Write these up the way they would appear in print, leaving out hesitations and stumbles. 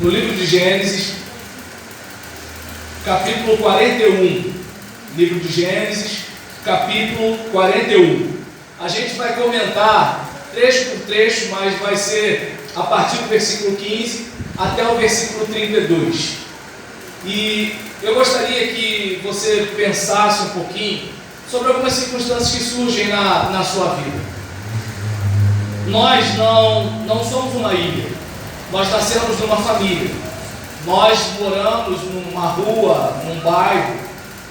no livro de Gênesis, capítulo 41. Livro de Gênesis, capítulo 41. A gente vai comentar trecho por trecho, mas vai ser a partir do versículo 15 até o versículo 32. E eu gostaria que você pensasse um pouquinho sobre algumas circunstâncias que surgem na sua vida. Nós não somos uma ilha, nós nascemos numa família, nós moramos numa rua, num bairro,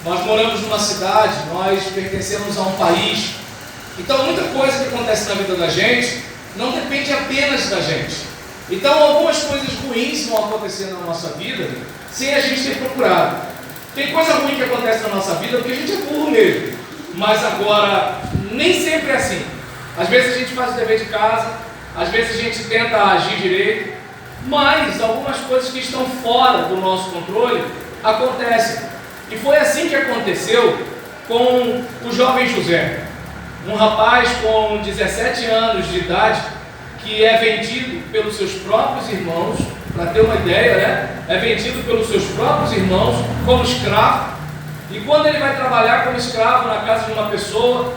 nós moramos numa cidade, nós pertencemos a um país. Então muita coisa que acontece na vida da gente não depende apenas da gente. Então algumas coisas ruins vão acontecer na nossa vida sem a gente ter procurado. Tem coisa ruim que acontece na nossa vida porque a gente é burro mesmo, mas agora nem sempre é assim. Às vezes a gente faz o dever de casa, às vezes a gente tenta agir direito, mas algumas coisas que estão fora do nosso controle acontecem. E foi assim que aconteceu com o jovem José, um rapaz com 17 anos de idade que é vendido pelos seus próprios irmãos, para ter uma ideia, né? É vendido pelos seus próprios irmãos como escravo. E quando ele vai trabalhar como escravo na casa de uma pessoa,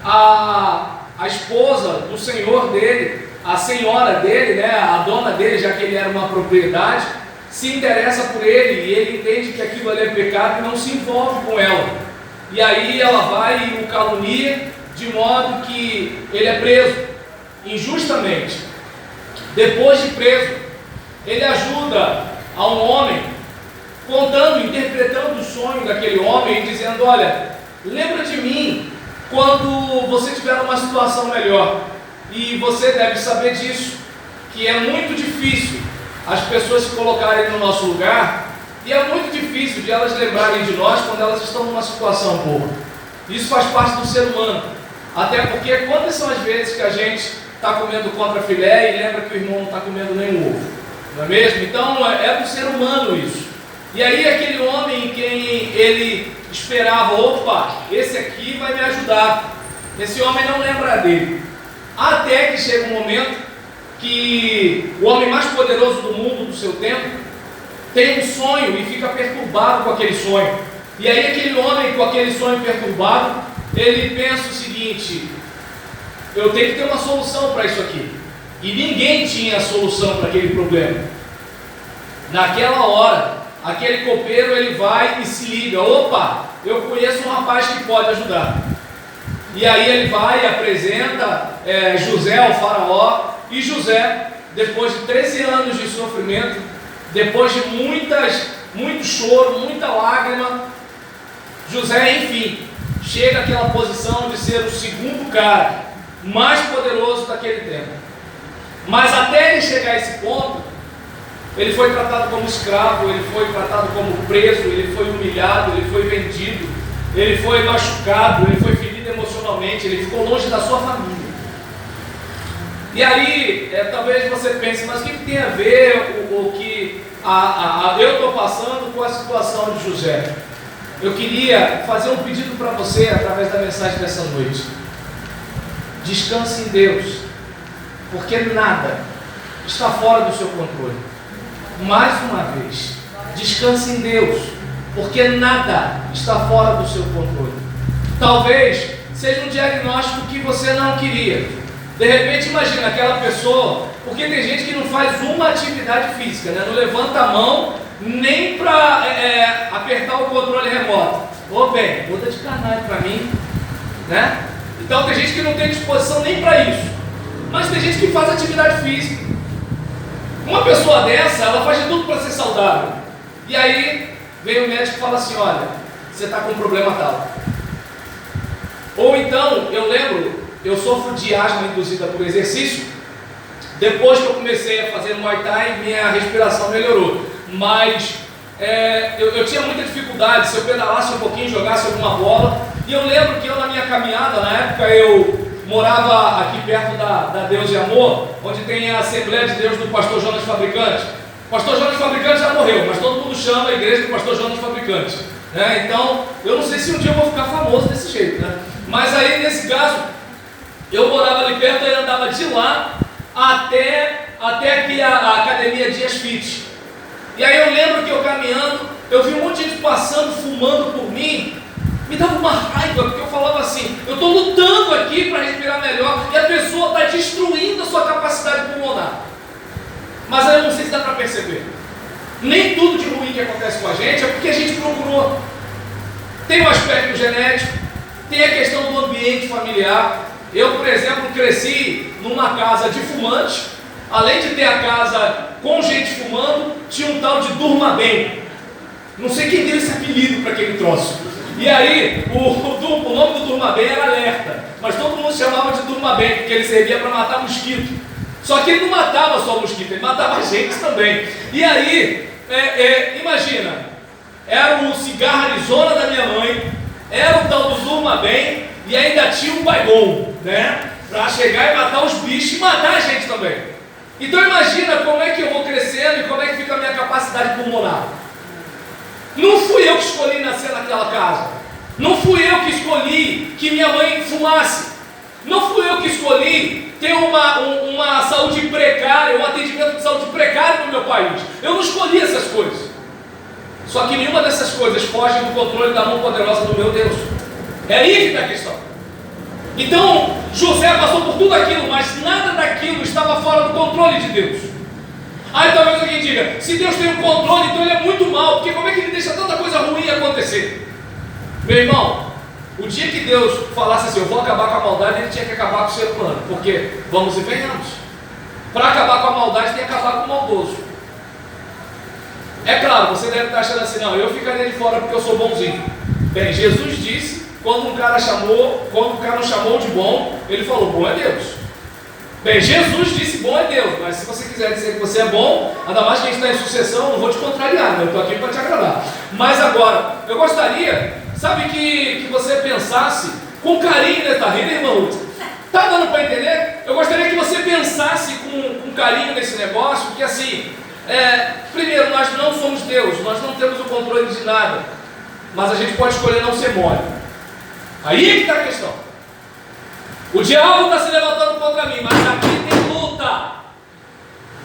a esposa do senhor dele, a senhora dele, né, a dona dele, já que ele era uma propriedade, se interessa por ele e ele entende que aquilo ali é pecado e não se envolve com ela. E aí ela vai e o calunia de modo que ele é preso injustamente. Depois de preso, ele ajuda a um homem, contando, interpretando o sonho daquele homem e dizendo: olha, lembra de mim quando você tiver uma situação melhor. E você deve saber disso, que é muito difícil as pessoas se colocarem no nosso lugar, e é muito difícil de elas lembrarem de nós quando elas estão numa situação boa. Isso faz parte do ser humano, até porque quantas são as vezes que a gente está comendo contra filé e lembra que o irmão não está comendo nenhum ovo, não é mesmo? Então é do ser humano isso. E aí aquele homem em quem ele esperava: opa, esse aqui vai me ajudar. Esse homem não lembra dele. Até que chega um momento que o homem mais poderoso do mundo, do seu tempo, tem um sonho e fica perturbado com aquele sonho. E aí aquele homem com aquele sonho perturbado, ele pensa o seguinte: eu tenho que ter uma solução para isso aqui. E ninguém tinha solução para aquele problema. Naquela hora, aquele copeiro ele vai e se liga: opa, eu conheço um rapaz que pode ajudar. E aí ele vai e apresenta José ao faraó. E José, depois de 13 anos de sofrimento, depois de muito choro, muita lágrima, José, enfim, chega àquela posição de ser o segundo cara mais poderoso daquele tempo. Mas até ele chegar a esse ponto, ele foi tratado como escravo, ele foi tratado como preso, ele foi humilhado, ele foi vendido, ele foi machucado, ele foi ferido emocionalmente, ele ficou longe da sua família. E aí, talvez você pense: mas o que tem a ver o que eu estou passando com a situação de José? Eu queria fazer um pedido para você através da mensagem dessa noite. Descanse em Deus, porque nada está fora do seu controle. Mais uma vez, descanse em Deus, porque nada está fora do seu controle. Talvez seja um diagnóstico que você não queria. De repente, imagina aquela pessoa, porque tem gente que não faz uma atividade física, né? Não levanta a mão nem para apertar o controle remoto. Ô bem, muda de canal para mim, né? Então tem gente que não tem disposição nem para isso, mas tem gente que faz atividade física. Uma pessoa dessa, ela faz de tudo para ser saudável. E aí vem o médico e fala assim: olha, você está com um problema tal. Ou então, eu lembro, eu sofro de asma induzida por exercício. Depois que eu comecei a fazer Muay Thai, minha respiração melhorou. Mas eu tinha muita dificuldade. Se eu pedalasse um pouquinho, jogasse alguma bola. E eu lembro que eu, na minha caminhada, na época eu morava aqui perto da Deus e Amor, onde tem a Assembleia de Deus do Pastor Jonas Fabricante. O Pastor Jonas Fabricante já morreu, mas todo mundo chama a igreja do Pastor Jonas Fabricante, né? Então, eu não sei se um dia eu vou ficar famoso desse jeito, né? Mas aí, nesse caso, eu morava ali perto e andava de lá até aqui a academia Dias Fit. E aí eu lembro que eu caminhando, eu vi um monte de gente passando, fumando por mim. Me dava uma raiva, porque eu falava assim, eu estou lutando aqui para respirar melhor, e a pessoa está destruindo a sua capacidade pulmonar. Mas aí eu não sei se dá para perceber. Nem tudo de ruim que acontece com a gente é porque a gente procurou. Tem um aspecto genético, tem a questão do ambiente familiar. Eu, por exemplo, cresci numa casa de fumantes. Além de ter a casa com gente fumando, tinha um tal de Durma Bem. Não sei quem deu esse apelido para aquele troço. E aí, o nome do Durma Bem era Alerta, mas todo mundo chamava de Durma Bem, porque ele servia para matar mosquito. Só que ele não matava só mosquito, ele matava gente também. E aí, imagina, era o cigarro Arizona da minha mãe, era o tal do Durma Bem, e ainda tinha um Baigon, né? Para chegar e matar os bichos e matar a gente também. Então imagina como é que eu vou crescendo e como é que fica a minha capacidade pulmonar. Não fui eu que escolhi nascer naquela casa. Não fui eu que escolhi que minha mãe fumasse. Não fui eu que escolhi ter uma saúde precária, um atendimento de saúde precário no meu país. Eu não escolhi essas coisas. Só que nenhuma dessas coisas foge do controle da mão poderosa do meu Deus. É aí que está a questão. Então, José passou por tudo aquilo, mas nada daquilo estava fora do controle de Deus. Aí talvez alguém diga, se Deus tem um controle, então ele é muito mal, porque como é que ele deixa tanta coisa ruim acontecer? Meu irmão, o dia que Deus falasse assim, eu vou acabar com a maldade, ele tinha que acabar com o ser humano, porque, vamos e venhamos, para acabar com a maldade tem que acabar com o maldoso. É claro, você deve estar achando assim, não, eu ficaria de fora porque eu sou bonzinho. Bem, Jesus disse, quando o cara não chamou de bom, ele falou, bom é Deus. Bem, Jesus disse, bom é Deus, mas se você quiser dizer que você é bom, ainda mais que a gente está em sucessão, eu não vou te contrariar, né? Eu estou aqui para te agradar. Mas agora, eu gostaria, sabe, que você pensasse com carinho, né? Tá rindo, irmão? Tá dando para entender? Eu gostaria que você pensasse com carinho nesse negócio, que assim, primeiro, nós não somos Deus, nós não temos o controle de nada, mas a gente pode escolher não ser mole. Aí é que está a questão. O diabo está se levantando contra mim, mas aqui tem luta.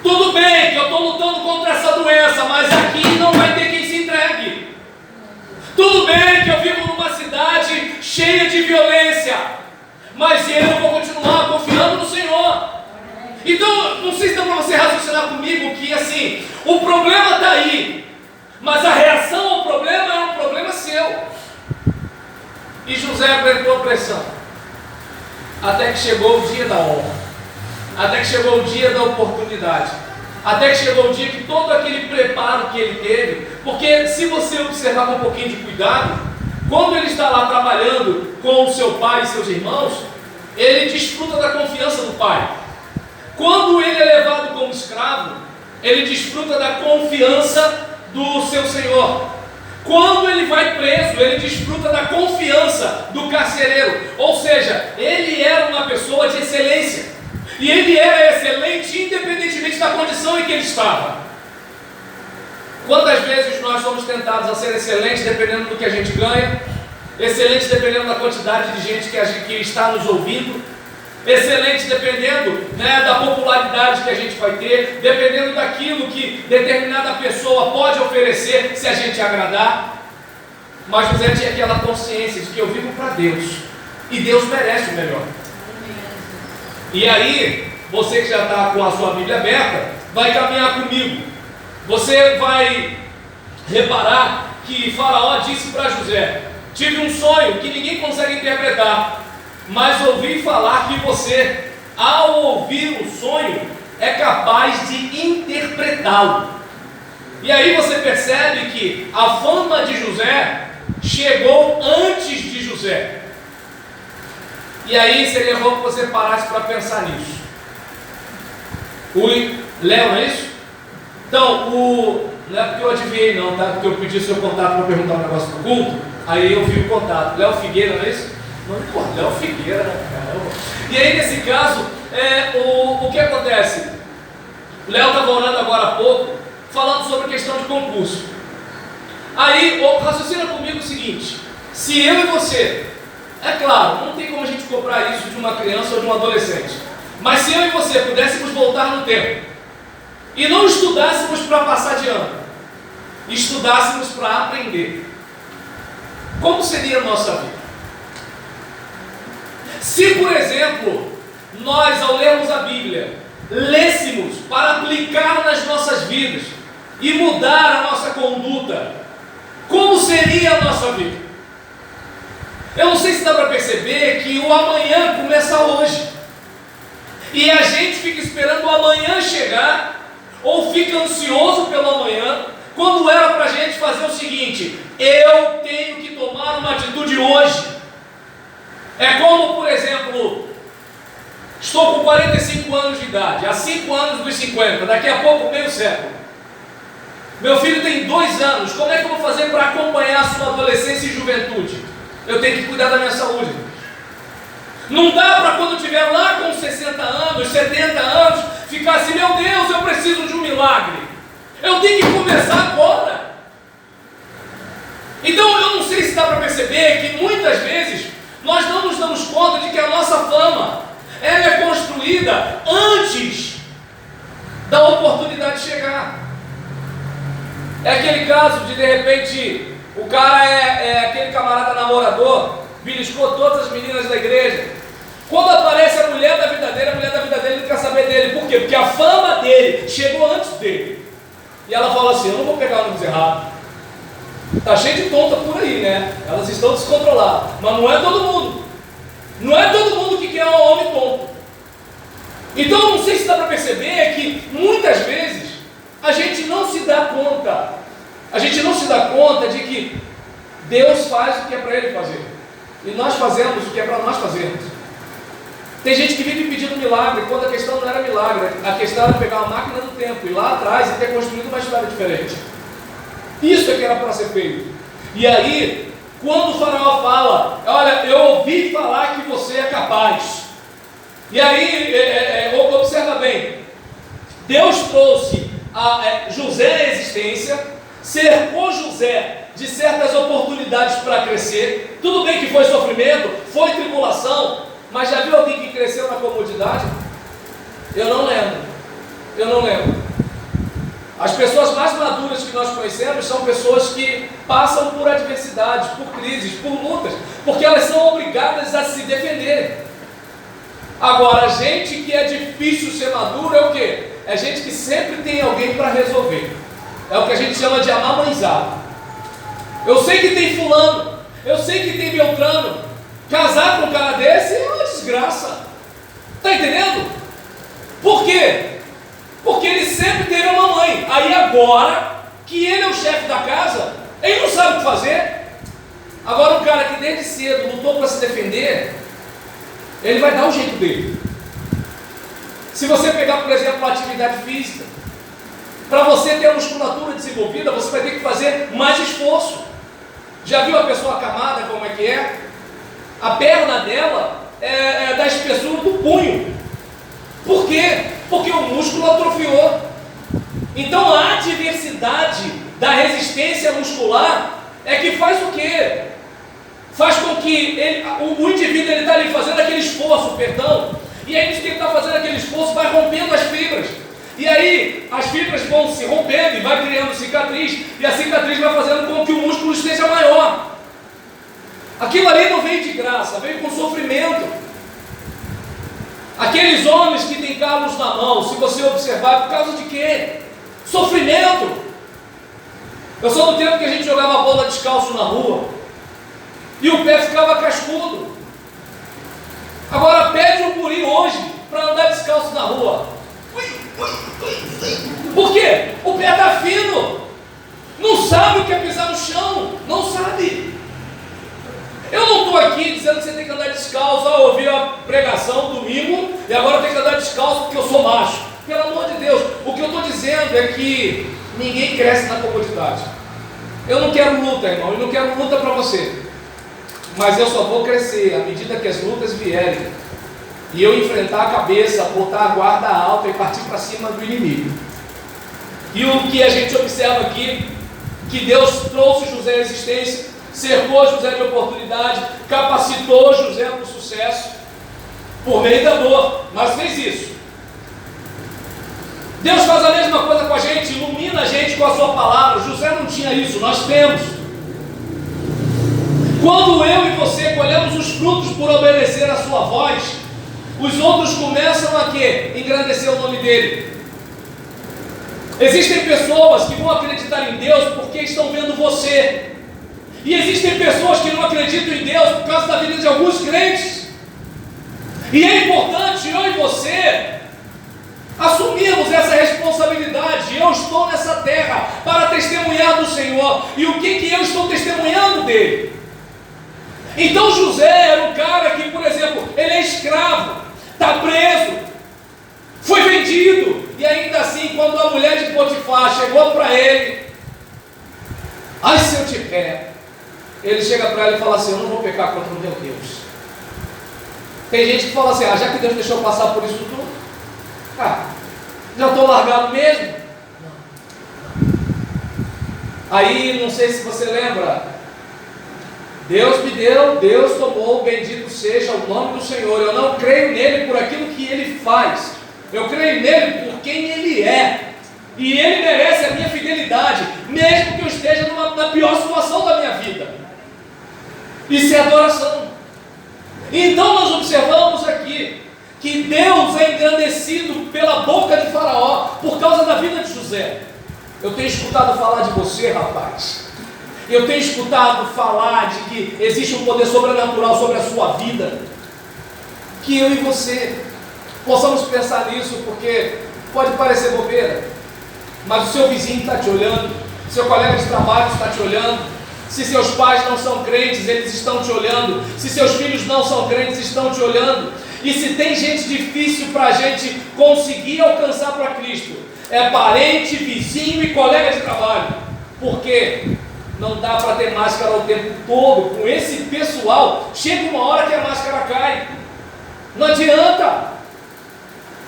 Tudo bem que eu estou lutando contra essa doença, mas aqui não vai ter quem se entregue. Tudo bem que eu vivo numa cidade cheia de violência, mas eu vou continuar confiando no Senhor. Então, não sei se dá para você raciocinar comigo que assim, o problema está aí, mas a reação ao problema é um problema seu. E José aguentou a pressão. Até que chegou o dia da honra, até que chegou o dia da oportunidade, até que chegou o dia que todo aquele preparo que ele teve, porque se você observar com um pouquinho de cuidado, quando ele está lá trabalhando com o seu pai e seus irmãos, ele desfruta da confiança do pai. Quando ele é levado como escravo, ele desfruta da confiança do seu senhor. Quando ele vai preso, ele desfruta da confiança do carcereiro. Ou seja, ele era uma pessoa de excelência. E ele era excelente independentemente da condição em que ele estava. Quantas vezes nós somos tentados a ser excelentes dependendo do que a gente ganha, excelentes dependendo da quantidade de gente que está nos ouvindo, excelente dependendo, né, da popularidade que a gente vai ter, dependendo daquilo que determinada pessoa pode oferecer se a gente agradar. Mas José tinha aquela consciência de que eu vivo para Deus e Deus merece o melhor. E aí, você que já está com a sua Bíblia aberta, vai caminhar comigo. Você vai reparar que Faraó disse para José: tive um sonho que ninguém consegue interpretar, mas ouvi falar que você, ao ouvir o sonho, é capaz de interpretá-lo. E aí você percebe que a fama de José chegou antes de José. E aí seria bom que você parasse para pensar nisso. Léo, não é isso? Então, não é porque eu adivinhei não, tá? Porque eu pedi o seu contato para perguntar um negócio no culto, aí eu vi o contato. Léo Figueira, não é isso? Não, Léo Figueira, né? Caramba. E aí, nesse caso, o que acontece? O Léo estava orando agora há pouco, falando sobre a questão de concurso. Aí, raciocina comigo o seguinte: se eu e você, é claro, não tem como a gente cobrar isso de uma criança ou de um adolescente, mas se eu e você pudéssemos voltar no tempo e não estudássemos para passar de ano, e estudássemos para aprender, como seria a nossa vida? Se, por exemplo, nós, ao lermos a Bíblia, lêssemos para aplicar nas nossas vidas e mudar a nossa conduta, como seria a nossa vida? Eu não sei se dá para perceber que o amanhã começa hoje, e a gente fica esperando o amanhã chegar, ou fica ansioso pelo amanhã, quando era para a gente fazer o seguinte: eu tenho que tomar uma atitude hoje. É como, por exemplo, estou com 45 anos de idade, há 5 anos dos 50, daqui a pouco meio século. Meu filho tem 2 anos, como é que eu vou fazer para acompanhar a sua adolescência e juventude? Eu tenho que cuidar da minha saúde. Não dá para quando estiver lá com 60 anos, 70 anos, ficar assim: meu Deus, eu preciso de um milagre. Eu tenho que começar agora. Então eu não sei se dá para perceber que muitas vezes nós não nos damos conta de que a nossa fama, ela é construída antes da oportunidade chegar. É aquele caso de repente, o cara é aquele camarada namorador, beliscou todas as meninas da igreja. Quando aparece a mulher da vida dele não quer saber dele. Por quê? Porque a fama dele chegou antes dele. E ela fala assim: eu não vou pegar nomes errados. Está cheio de tonta por aí, né? Elas estão descontroladas. Mas não é todo mundo. Não é todo mundo que quer um homem tonto. Então eu não sei se dá para perceber que muitas vezes a gente não se dá conta. A gente não se dá conta de que Deus faz o que é para Ele fazer. E nós fazemos o que é para nós fazermos. Tem gente que vive pedindo milagre, quando a questão não era milagre. A questão era pegar uma máquina do tempo, ir lá atrás e ter construído uma história diferente. Isso é que era para ser feito. E aí, quando o faraó fala: olha, eu ouvi falar que você é capaz. E aí, observa bem, Deus trouxe José à existência, cercou José de certas oportunidades para crescer. Tudo bem que foi sofrimento, foi tribulação, mas já viu alguém que cresceu na comodidade? Eu não lembro. As pessoas mais maduras que nós conhecemos são pessoas que passam por adversidades, por crises, por lutas, porque elas são obrigadas a se defender. Agora, gente que é difícil ser maduro é o quê? É gente que sempre tem alguém para resolver. É o que a gente chama de amamãezado. Eu sei que tem fulano, eu sei que tem Beltrano. Casar com um cara desse é uma desgraça. Está entendendo? Por quê? Porque ele sempre teve uma mamãe. Aí agora que ele é o chefe da casa, ele não sabe o que fazer. Agora um cara que desde cedo lutou para se defender, ele vai dar o jeito dele. Se você pegar, por exemplo, a atividade física, para você ter a musculatura desenvolvida, você vai ter que fazer mais esforço. Já viu a pessoa acamada como é que é? A perna dela é da espessura do punho. Por quê? Porque o músculo atrofiou. Então a adversidade da resistência muscular é que faz o quê? Faz com que o indivíduo está ali fazendo aquele esforço, e aí que ele está fazendo aquele esforço vai rompendo as fibras. E aí as fibras vão se rompendo e vai criando cicatriz, e a cicatriz vai fazendo com que o músculo esteja maior. Aquilo ali não veio de graça, veio com sofrimento. Aqueles homens que têm calos na mão, se você observar, por causa de quê? Sofrimento. Eu sou do tempo que a gente jogava bola descalço na rua e o pé ficava cascudo. Agora pede um guri hoje para andar descalço na rua. Por quê? O pé está fino. Não sabe o que é pisar no chão. Não sabe. Eu não estou aqui dizendo que você tem que andar descalço. Eu ouvi a pregação domingo e agora eu tenho que andar descalço porque eu sou macho. Pelo amor de Deus. O que eu estou dizendo é que ninguém cresce na comodidade. Eu não quero luta, irmão. Eu não quero luta para você. Mas eu só vou crescer à medida que as lutas vierem e eu enfrentar a cabeça, botar a guarda alta e partir para cima do inimigo. E o que a gente observa aqui, que Deus trouxe José à existência, cercou José de oportunidade, capacitou José para o sucesso, por meio da dor, mas fez isso. Deus faz a mesma coisa com a gente, ilumina a gente com a sua palavra. José não tinha isso, nós temos. Quando eu e você colhemos os frutos por obedecer a sua voz, os outros começam a quê? Engrandecer o nome dele. Existem pessoas que vão acreditar em Deus porque estão vendo você. E existem pessoas que não acreditam em Deus por causa da vida de alguns crentes. E é importante eu e você assumirmos essa responsabilidade. Eu estou nessa terra para testemunhar do Senhor. E o que eu estou testemunhando dele? Então José era um cara que, por exemplo, ele é escravo, está preso, foi vendido. E ainda assim, quando a mulher de Potifar chegou para ele, ai, se eu te pego, ele chega para ela e fala assim: eu não vou pecar contra o meu Deus. Tem gente que fala assim: já que Deus deixou passar por isso tudo, já estou largado mesmo. Aí, não sei se você lembra, Deus me deu, Deus tomou, bendito seja o nome do Senhor. Eu não creio nele por aquilo que ele faz, eu creio nele por quem ele é. E ele merece a minha fidelidade, mesmo que eu esteja na pior situação da minha vida. Isso é adoração. Então nós observamos aqui que Deus é engrandecido pela boca de Faraó por causa da vida de José. Eu tenho escutado falar de você, rapaz. Eu tenho escutado falar de que existe um poder sobrenatural sobre a sua vida. Que eu e você possamos pensar nisso, porque pode parecer bobeira, mas o seu vizinho está te olhando, seu colega de trabalho está te olhando. Se seus pais não são crentes, eles estão te olhando. Se seus filhos não são crentes, estão te olhando. E se tem gente difícil para a gente conseguir alcançar para Cristo, é parente, vizinho e colega de trabalho. Por quê? Não dá para ter máscara o tempo todo. Com esse pessoal, chega uma hora que a máscara cai. Não adianta.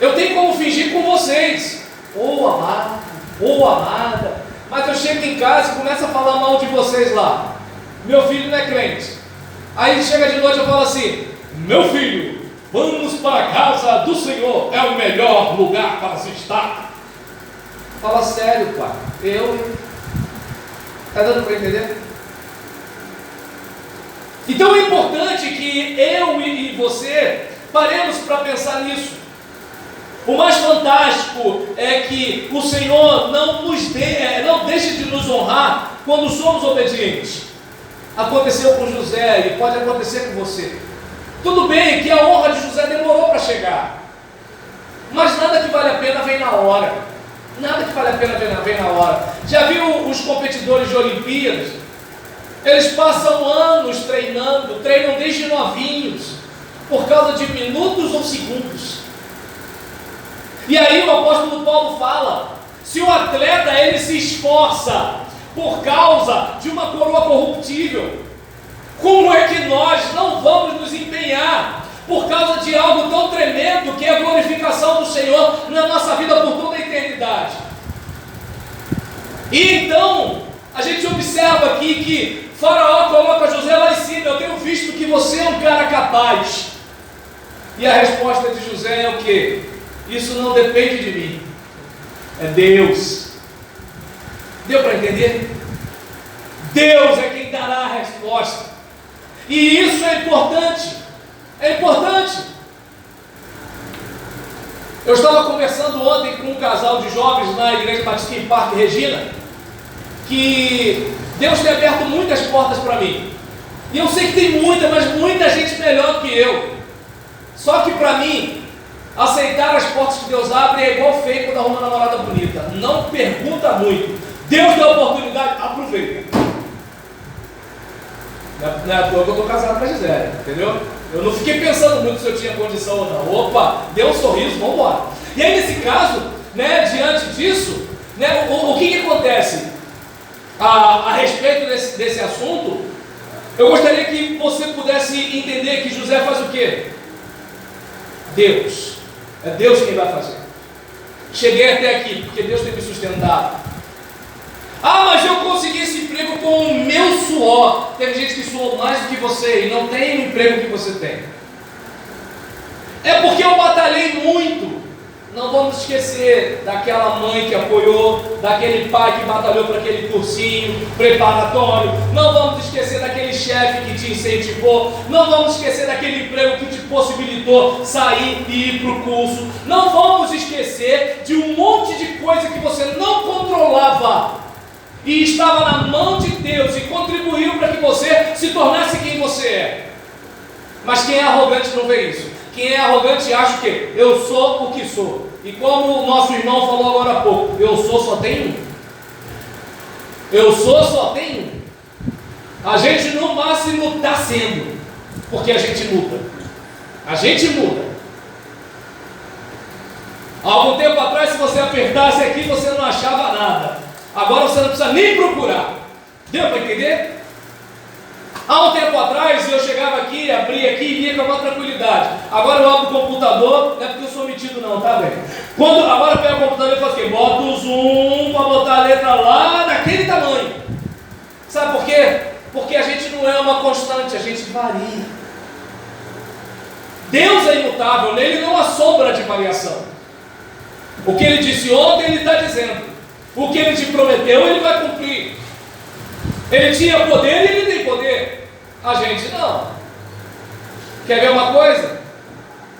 Eu tenho como fingir com vocês, ou amado, ou amada, mas eu chego em casa e começo a falar mal de vocês lá. Meu filho não é crente. Aí chega de noite e eu falo assim: meu filho, vamos para a casa do Senhor, é o melhor lugar para se estar. Fala sério, pai. Está dando para entender? Então é importante que eu e você paremos para pensar nisso. O mais fantástico é que o Senhor não deixe de nos honrar quando somos obedientes. Aconteceu com José e pode acontecer com você. Tudo bem que a honra de José demorou para chegar, mas nada que vale a pena vem na hora. Nada que vale a pena vem na hora. Já viu os competidores de Olimpíadas? Eles passam anos treinam desde novinhos, por causa de minutos ou segundos. E aí o apóstolo Paulo fala: se o atleta ele se esforça por causa de uma coroa corruptível, como é que nós não vamos nos empenhar por causa de algo tão tremendo que é a glorificação do Senhor na nossa vida por toda a eternidade? E então a gente observa aqui que Faraó coloca José lá em cima: eu tenho visto que você é um cara capaz. E a resposta de José é o quê? Isso não depende de mim, é Deus. Deu para entender? Deus é quem dará a resposta. E isso é importante. É importante. Eu estava conversando ontem com um casal de jovens na Igreja Batista em Parque Regina, que Deus tem aberto muitas portas para mim. E eu sei que tem mas muita gente melhor do que eu. Só que para mim, aceitar as portas que Deus abre é igual feio quando arruma uma namorada bonita. Não pergunta muito. Deus dá oportunidade, aproveita. Não é à toa que eu estou casado com a Gisele, entendeu? Eu não fiquei pensando muito se eu tinha condição ou não. Opa, deu um sorriso, vamos embora. E aí nesse caso, diante disso, o que acontece? A respeito desse assunto, eu gostaria que você pudesse entender que José faz o quê? Deus. É Deus quem vai fazer. Cheguei até aqui porque Deus tem me sustentado. Mas eu consegui esse emprego com o meu suor. Teve gente que suou mais do que você e não tem o emprego que você tem. É porque eu batalhei muito. Não vamos esquecer daquela mãe que apoiou, daquele pai que batalhou para aquele cursinho preparatório. Não vamos esquecer daquele chefe que te incentivou. Não vamos esquecer daquele emprego que te possibilitou sair e ir para o curso. Não vamos esquecer de um monte de coisa que você não controlava e estava na mão de Deus e contribuiu para que você se tornasse quem você é. Mas quem é arrogante não vê isso. Quem é arrogante acha o quê? Eu sou o que sou. E como o nosso irmão falou agora há pouco, eu sou só tem um. Eu sou só tem um. A gente no máximo está sendo, porque a gente muda. A gente muda. Há algum tempo atrás, se você apertasse aqui, você não achava nada. Agora você não precisa nem procurar. Deu para entender? Há um tempo atrás eu chegava aqui, abria aqui e via com uma tranquilidade. Agora eu abro o computador, não é porque eu sou metido não, tá velho? Agora eu pego o computador e faço o quê? Boto o zoom para botar a letra lá daquele tamanho. Sabe por quê? Porque a gente não é uma constante, a gente varia. Deus é imutável, nele não há sombra de variação. O que ele disse ontem, ele está dizendo. O que ele te prometeu, ele vai cumprir. Ele tinha poder e ele tem poder. A gente não. Quer ver uma coisa?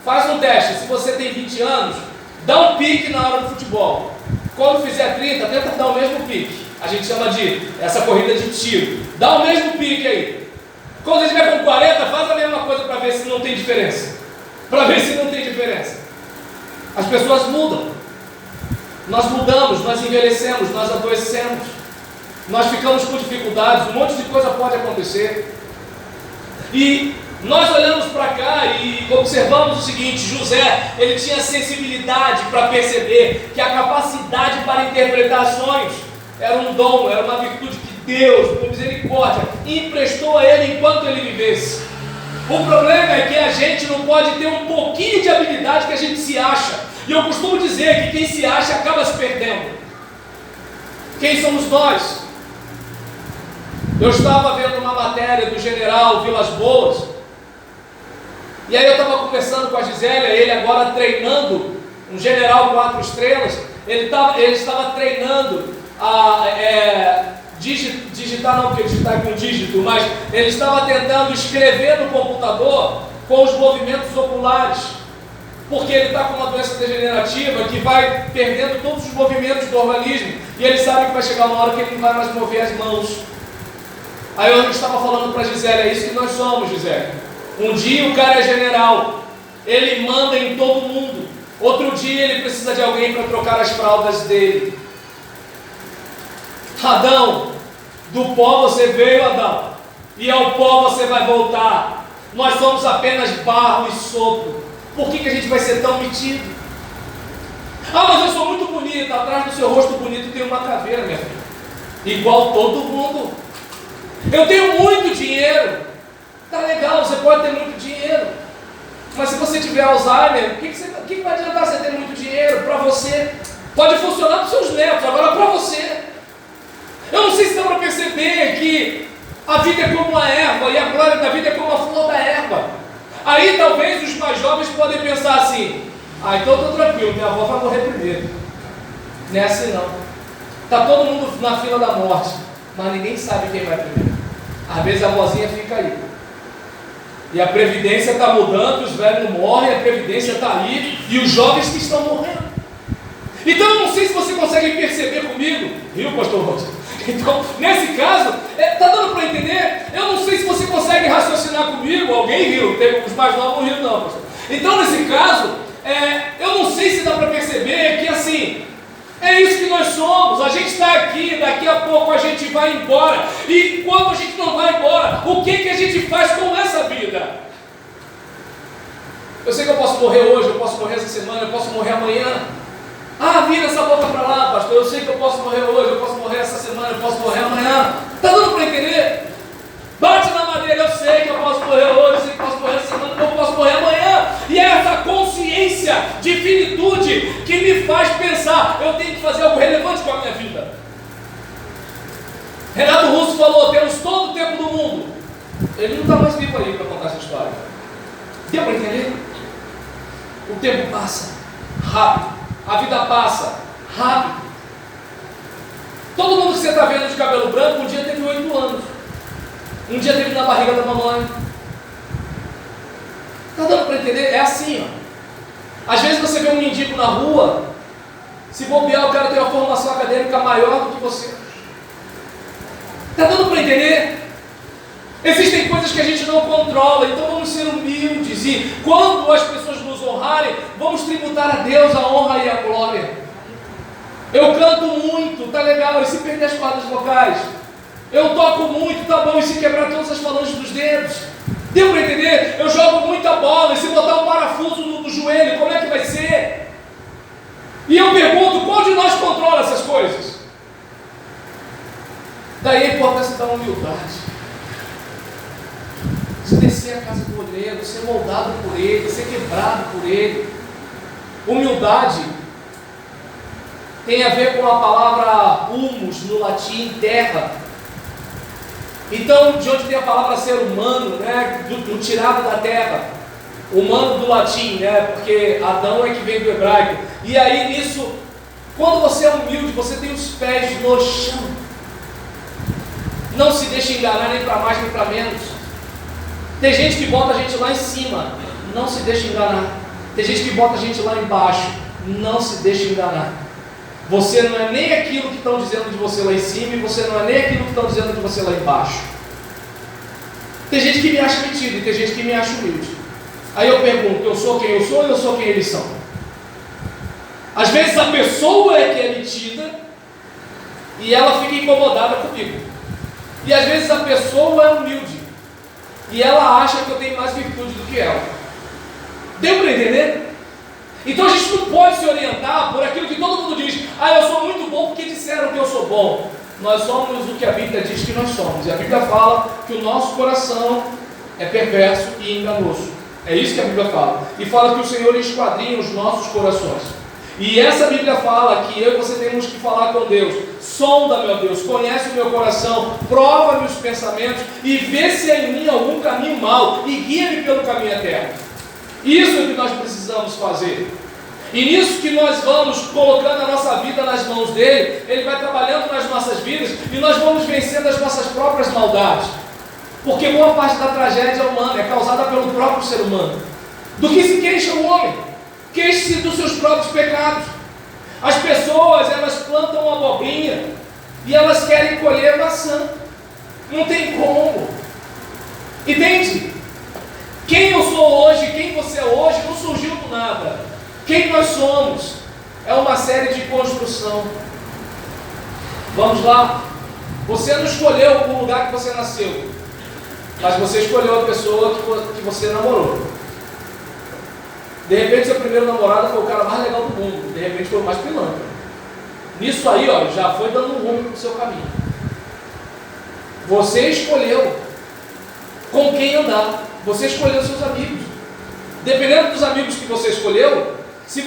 Faz um teste. Se você tem 20 anos, dá um pique na hora do futebol. Quando fizer 30, tenta dar o mesmo pique. A gente chama de essa corrida de tiro. Dá o mesmo pique aí. Quando você estiver com 40, faz a mesma coisa para ver se não tem diferença. Para ver se não tem diferença. As pessoas mudam. Nós mudamos, nós envelhecemos, nós adoecemos. Nós ficamos com dificuldades, um monte de coisa pode acontecer. E nós olhamos para cá e observamos o seguinte: José, ele tinha sensibilidade para perceber que a capacidade para interpretar sonhos era um dom, era uma virtude que Deus, por misericórdia, emprestou a ele enquanto ele vivesse. O problema é que a gente não pode ter um pouquinho de habilidade que a gente se acha. E eu costumo dizer que quem se acha acaba se perdendo. Quem somos nós? Eu estava vendo uma matéria do general Vilas Boas, e aí eu estava conversando com a Gisélia, ele agora treinando, um general 4 estrelas, ele estava treinando a digitar, não porque digitar é com dígito, mas ele estava tentando escrever no computador com os movimentos oculares, porque ele está com uma doença degenerativa que vai perdendo todos os movimentos do organismo, e ele sabe que vai chegar uma hora que ele não vai mais mover as mãos. Aí eu estava falando para a Gisélia, é isso que nós somos, Gisélia. Um dia o cara é general, ele manda em todo mundo. Outro dia ele precisa de alguém para trocar as fraldas dele. Adão, do pó você veio, Adão, e ao pó você vai voltar. Nós somos apenas barro e sopro. Por que a gente vai ser tão metido? Ah, mas eu sou muito bonita, atrás do seu rosto bonito tem uma caveira, minha filha. Igual todo mundo. Eu tenho muito dinheiro. Tá legal, você pode ter muito dinheiro. Mas se você tiver Alzheimer, o que vai adiantar você ter muito dinheiro? Para você. Pode funcionar para os seus netos, agora para você. Eu não sei se dá para perceber que a vida é como a erva e a glória da vida é como a flor da erva. Aí talvez os mais jovens podem pensar assim: ah, então estou tranquilo, minha avó vai morrer primeiro. Não é assim não. Está todo mundo na fila da morte, mas ninguém sabe quem vai primeiro. Às vezes a vozinha fica aí. E a previdência está mudando, os velhos não morrem, a previdência está aí, e os jovens que estão morrendo. Então eu não sei se você consegue perceber comigo, viu, pastor Rosa? Então, nesse caso, está dando para entender? Eu não sei se você consegue raciocinar comigo. Alguém riu, os mais novos não riram não, pastor. Então nesse caso, eu não sei se dá para perceber que assim, é isso que nós somos. A gente está aqui, daqui a pouco a gente vai embora. E quando a gente não vai embora, o que a gente faz com essa vida? Eu sei que eu posso morrer hoje, eu posso morrer essa semana, eu posso morrer amanhã. Ah, vira essa boca para lá, pastor. Eu sei que eu posso morrer hoje, eu posso morrer essa semana, eu posso morrer amanhã. Está dando para entender? Bate na madeira, eu sei que eu posso morrer hoje, eu sei que eu posso morrer essa semana, eu posso morrer amanhã. E é essa consciência de finitude que me faz pensar: eu tenho que fazer algo relevante com a minha vida. Renato Russo falou: temos todo o tempo do mundo. Ele não está mais vivo aí para contar essa história. Deu para entender? O tempo passa rápido. A vida passa rápido. Todo mundo que você está vendo de cabelo branco, um dia teve 8 anos. Um dia teve na barriga da mamãe. Está dando para entender? É assim, ó. Às vezes você vê um mendigo na rua, se bobear, o cara tem uma formação acadêmica maior do que você. Está dando para entender? Existem coisas que a gente não controla, então vamos ser humildes. E quando as pessoas nos honrarem, vamos tributar a Deus a honra e a glória. Eu canto muito, tá legal, e se perder as cordas vocais? Eu toco muito, tá bom, e se quebrar todas as falanges dos dedos? Deu para entender? Eu jogo muita bola, e se botar um parafuso no joelho, como é que vai ser? E eu pergunto, qual de nós controla essas coisas? Daí a importância da humildade. De descer a casa do olheiro, ser moldado por ele, ser quebrado por ele. Humildade tem a ver com a palavra humus, no latim, terra. Então, de onde tem a palavra ser humano, né, do tirado da terra. Humano do latim, né, porque Adão é que vem do hebraico. E aí nisso, quando você é humilde, você tem os pés no chão. Não se deixe enganar nem para mais nem para menos. Tem gente que bota a gente lá em cima, não se deixe enganar. Tem gente que bota a gente lá embaixo, não se deixe enganar. Você não é nem aquilo que estão dizendo de você lá em cima, e você não é nem aquilo que estão dizendo de você lá embaixo. Tem gente que me acha metido, e tem gente que me acha humilde. Aí eu pergunto, eu sou quem eu sou ou eu sou quem eles são? Às vezes a pessoa é que é metida, e ela fica incomodada comigo. E às vezes a pessoa é humilde, e ela acha que eu tenho mais virtude do que ela. Deu para entender? Então a gente não pode se orientar por aquilo que todo mundo diz. Ah, eu sou muito bom porque disseram que eu sou bom. Nós somos o que a Bíblia diz que nós somos. E a Bíblia fala que o nosso coração é perverso e enganoso. É isso que a Bíblia fala. E fala que o Senhor esquadrinha os nossos corações. E essa Bíblia fala que eu e você temos que falar com Deus. Sonda, meu Deus, conhece o meu coração, prova-me os pensamentos e vê se há em mim algum caminho mau e guia-me pelo caminho eterno. Isso é o que nós precisamos fazer. E nisso que nós vamos colocando a nossa vida nas mãos dele, ele vai trabalhando nas nossas vidas e nós vamos vencendo as nossas próprias maldades. Porque boa parte da tragédia humana é causada pelo próprio ser humano. Do que se queixa o homem? Queixe-se dos seus próprios pecados. As pessoas, elas plantam uma abobrinha e elas querem colher maçã. Não tem como. Entende? Quem eu sou hoje, quem você é hoje, não surgiu do nada. Quem nós somos é uma série de construção. Vamos lá. Você não escolheu o lugar que você nasceu, mas você escolheu a pessoa que você namorou. De repente, seu primeiro namorado foi o cara mais legal do mundo. De repente, foi o mais pilantra. Nisso aí, ó, já foi dando um rumo para o seu caminho. Você escolheu com quem andar. Você escolheu seus amigos. Dependendo dos amigos que você escolheu, se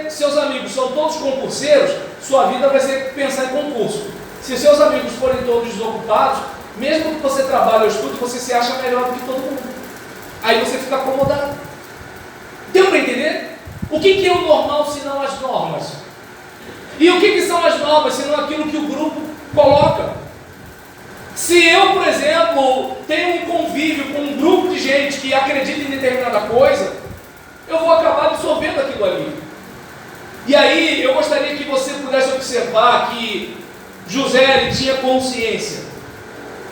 seus amigos são todos concurseiros, sua vida vai ser pensar em concurso. Se seus amigos forem todos desocupados, mesmo que você trabalhe ou estude, você se acha melhor do que todo mundo. Aí você fica acomodado. Deu para entender? O que é o normal se não as normas? E o que são as normas se não aquilo que o grupo coloca? Se eu, por exemplo, tenho um convívio com um grupo de gente que acredita em determinada coisa, eu vou acabar absorvendo aquilo ali. E aí eu gostaria que você pudesse observar que José, ele tinha consciência.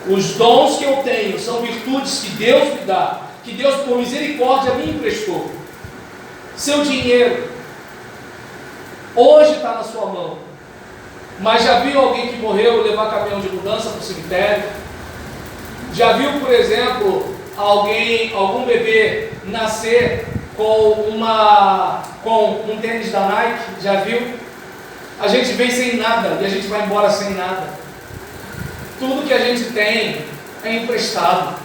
Os dons que eu tenho são virtudes que Deus me dá, que Deus por misericórdia me emprestou. Seu dinheiro hoje está na sua mão, mas já viu alguém que morreu levar caminhão de mudança para o cemitério? Já viu, por exemplo, algum bebê nascer com um tênis da Nike? Já viu? A gente vem sem nada e a gente vai embora sem nada. Tudo que a gente tem é emprestado.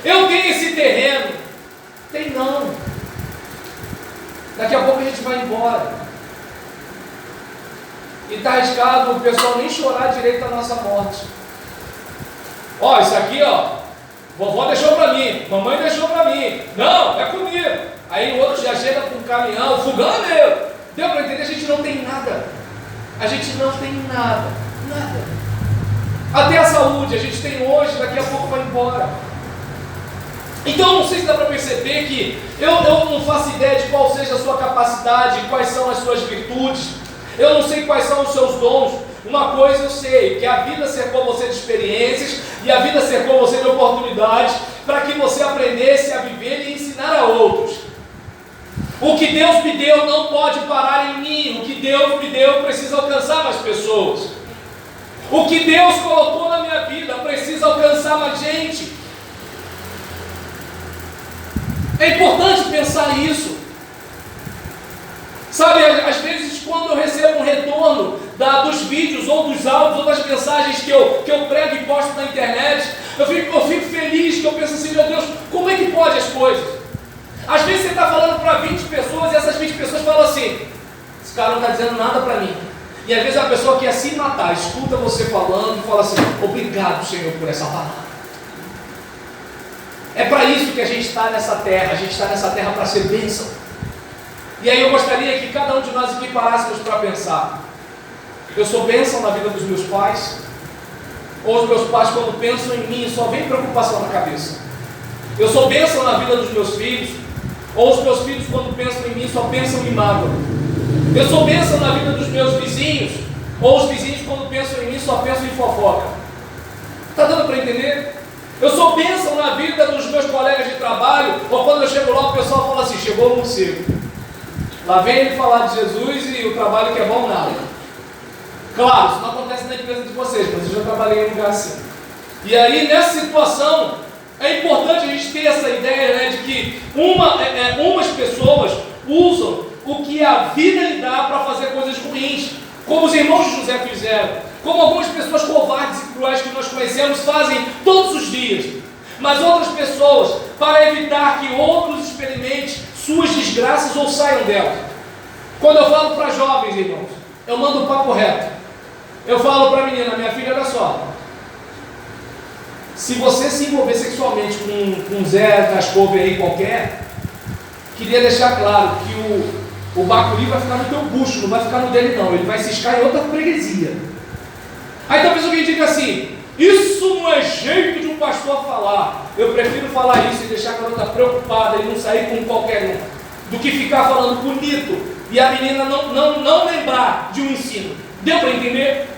Eu tenho esse terreno? Tem não. Daqui a pouco a gente vai embora. E está arriscado o pessoal nem chorar direito da nossa morte. Ó, isso aqui, ó, vovó deixou para mim, mamãe deixou para mim. Não, é comigo. Aí o outro já chega com um caminhão, fulano. Deu para entender? a gente não tem nada. A gente não tem nada. Nada. Até a saúde a gente tem hoje, daqui a pouco vai embora. Então não sei se dá para perceber que eu não faço ideia de qual seja a sua capacidade, quais são as suas virtudes, eu não sei quais são os seus dons. Uma coisa eu sei, que a vida cercou você de experiências e a vida cercou você de oportunidades para que você aprendesse a viver e ensinar a outros. O que Deus me deu não pode parar em mim, o que Deus me deu precisa alcançar mais pessoas. O que Deus colocou na minha vida precisa alcançar mais gente. É importante pensar isso. Sabe, às vezes quando eu recebo um retorno dos vídeos, ou dos áudios, ou das mensagens que eu prego e posto na internet, eu fico feliz, que eu penso assim, meu Deus, como é que pode as coisas? Às vezes você está falando para 20 pessoas e essas 20 pessoas falam assim, esse cara não está dizendo nada para mim. E às vezes a pessoa quer se matar, escuta você falando e fala assim, obrigado, Senhor, por essa palavra. É para isso que a gente está nessa terra, a gente está nessa terra para ser bênção. E aí eu gostaria que cada um de nós aqui parássemos para pensar, eu sou bênção na vida dos meus pais? Ou os meus pais, quando pensam em mim, só vem preocupação na cabeça? Eu sou bênção na vida dos meus filhos? Ou os meus filhos, quando pensam em mim, só pensam em mágoa? Eu sou bênção na vida dos meus vizinhos? Ou os vizinhos, quando pensam em mim, só pensam em fofoca? Está dando para entender? Eu sou bênção na vida dos meus colegas de trabalho? Ou quando eu chego lá, o pessoal fala assim, chegou o morcego. Lá vem ele falar de Jesus e o trabalho que é bom nada. Claro, isso não acontece na empresa de vocês, mas eu já trabalhei em um lugar assim. E aí, nessa situação, é importante a gente ter essa ideia, né, de que umas pessoas usam o que a vida lhe dá para fazer coisas ruins, como os irmãos de José fizeram, como algumas pessoas covardes e cruéis que nós conhecemos fazem todos os dias. Mas outras pessoas, para evitar que outros experimentem suas desgraças ou saiam delas. Quando eu falo para jovens, irmãos, eu mando o papo reto. Eu falo para a menina, minha filha, olha só, se você se envolver sexualmente com um Zé Cascove aí qualquer, queria deixar claro que o bacuri vai ficar no teu bucho, não vai ficar no dele não, ele vai ciscar em outra freguesia. Aí talvez alguém diga assim, isso não é jeito de um pastor falar, eu prefiro falar isso e deixar a garota preocupada e não sair com qualquer um, do que ficar falando bonito e a menina não lembrar de um ensino. Deu para entender?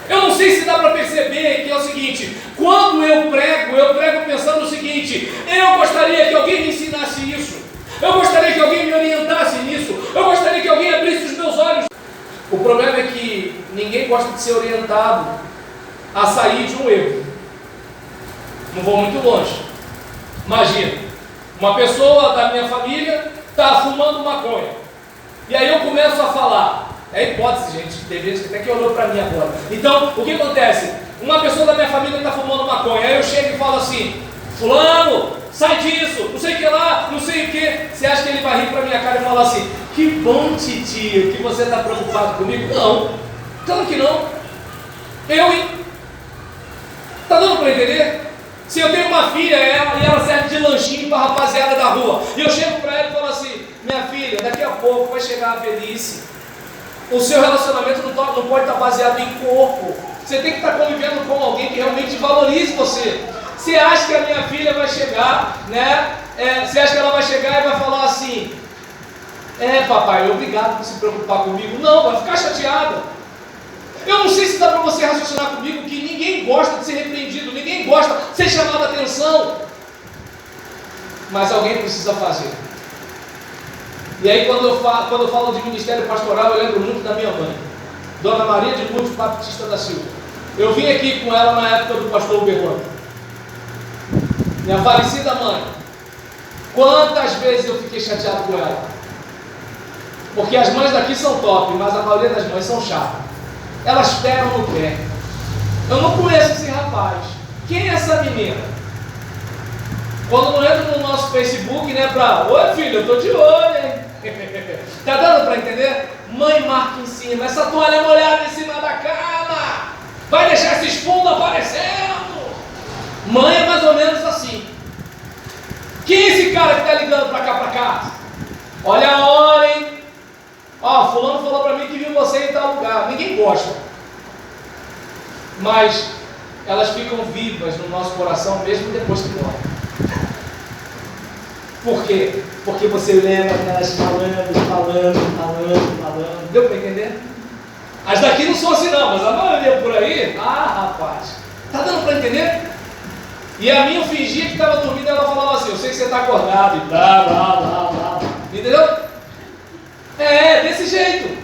Eu não sei se dá para perceber que é o seguinte, quando eu prego pensando o seguinte, eu gostaria que alguém me ensinasse isso, eu gostaria que alguém me orientasse nisso, eu gostaria que alguém abrisse os meus olhos. O problema é que ninguém gosta de ser orientado a sair de um erro. Não vou muito longe. Imagina, uma pessoa da minha família está fumando maconha, e aí eu começo a falar, é hipótese, gente, teve gente até que olhou para mim agora. Então, o que acontece? Uma pessoa da minha família está fumando maconha, aí eu chego e falo assim, fulano, sai disso, não sei o que lá, não sei o que. Você acha que ele vai rir para minha cara e falar assim, que bom, titio, que você está preocupado comigo? Não, claro que não. Hein? Está dando para entender? Se eu tenho uma filha e ela serve de lanchinho para a rapaziada da rua, e eu chego para ela e falo assim, minha filha, daqui a pouco vai chegar a velhice. O seu relacionamento não pode estar baseado em corpo. Você tem que estar convivendo com alguém que realmente valorize você. Você acha que a minha filha vai chegar, né? Você acha que ela vai chegar e vai falar assim, papai, obrigado por se preocupar comigo. Não, vai ficar chateada. Eu não sei se dá para você raciocinar comigo que ninguém gosta de ser repreendido, ninguém gosta de ser chamado a atenção. Mas alguém precisa fazer. E aí quando eu falo de ministério pastoral, eu lembro muito da minha mãe, Dona Maria de Lourdes Baptista da Silva. Eu vim aqui com ela na época do pastor Uberlândia. Minha falecida mãe. Quantas vezes eu fiquei chateado com ela? Porque as mães daqui são top, mas a maioria das mães são chatas. Elas pegam no pé. Eu não conheço esse rapaz. Quem é essa menina? Quando não entra no nosso Facebook, né, oi filho, eu estou de olho, hein? Tá dando para entender? Mãe marca em cima, essa toalha molhada em cima da cama, vai deixar esses fundos aparecendo. Mãe é mais ou menos assim. Quem é esse cara que está ligando para cá? Olha a hora, hein? fulano falou para mim que viu você em tal lugar. Ninguém gosta. Mas elas ficam vivas no nosso coração mesmo depois que morrem. Por quê? Porque você lembra delas falando. Deu para entender? As daqui não são assim não, mas a maioria por aí, rapaz, tá dando para entender? E a minha eu fingia que estava dormindo e ela falava assim, eu sei que você está acordado e blá. Entendeu? É, desse jeito.